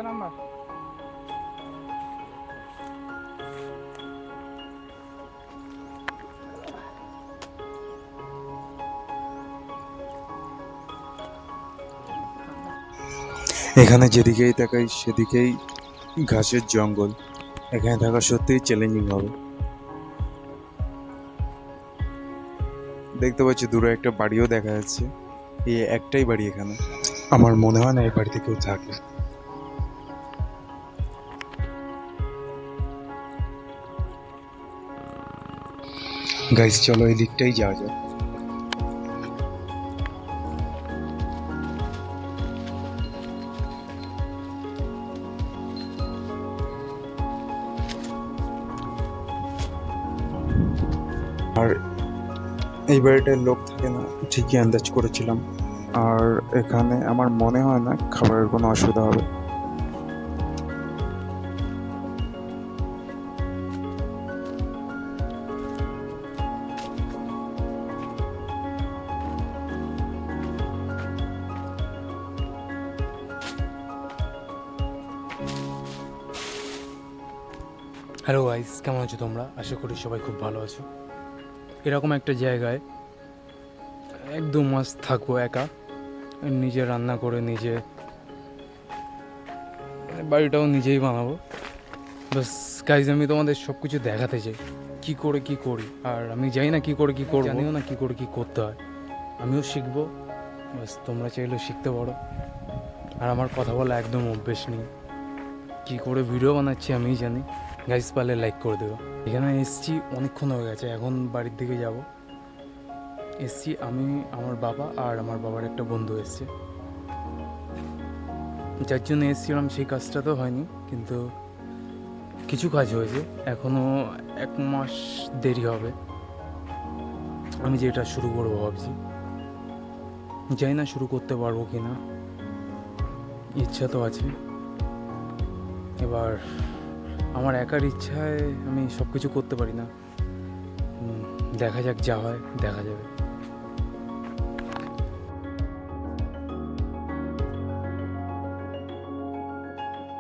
Number এখানে যেদিকেই তাকাই সেদিকেই ঘাসের জঙ্গল। এখানে থাকা সত্যিই চ্যালেঞ্জিং হবে। দেখতে পাচ্ছি দূরে একটা বাড়িও দেখা যাচ্ছে। এই একটাই বাড়ি এখানে। আমার মনে হয় না এই বাড়িতে কেউ থাকে। গাইস চলো এই দিকটাই যাওয়া যাক। আর এই বাড়িটায় লোক থাকে না ঠিকই আন্দাজ করেছিলাম। আর এখানে আমার মনে হয় না খাবারের কোনো অসুবিধা হবে। হ্যালো গাইস, কেমন আছো তোমরা? আশা করি সবাই খুব ভালো আছো। এরকম একটা জায়গায় একদম মাস থাকবো একা, নিজে রান্না করে নিজে, বাড়িটাও নিজেই বানাবো। বাস গাইজ, আমি তোমাদের সব কিছু দেখাতে চাই কী করে কী করি। আর আমি জানি না কী করে কী করবো, জানিও না কী করে কী করতে হয়। আমিও শিখবো, বাস তোমরা চাইলেও শিখতে পারো। আর আমার কথা বলা একদম অভ্যেস নেই, কী করে ভিডিও বানাচ্ছি আমিই জানি। গাইজ পারলে লাইক করে দেবো। এখানে এসছি অনেকক্ষণ হয়ে গেছে, এখন বাড়ির দিকে যাব। এসছি আমি, আমার বাবা আর আমার বাবার একটা বন্ধু এসছে, যার জন্য এসছিলাম সেই কাজটা তো হয়নি, কিন্তু কিছু কাজ হয়েছে। এখনও 1 মাস দেরি হবে আমি যেটা শুরু করবো ভাবছি। জানি না শুরু করতে পারবো কি না, ইচ্ছা তো আছে। এবার আমার একার ইচ্ছায় আমি সব কিছু করতে পারি না। দেখা যাক, যা হয় দেখা যাবে।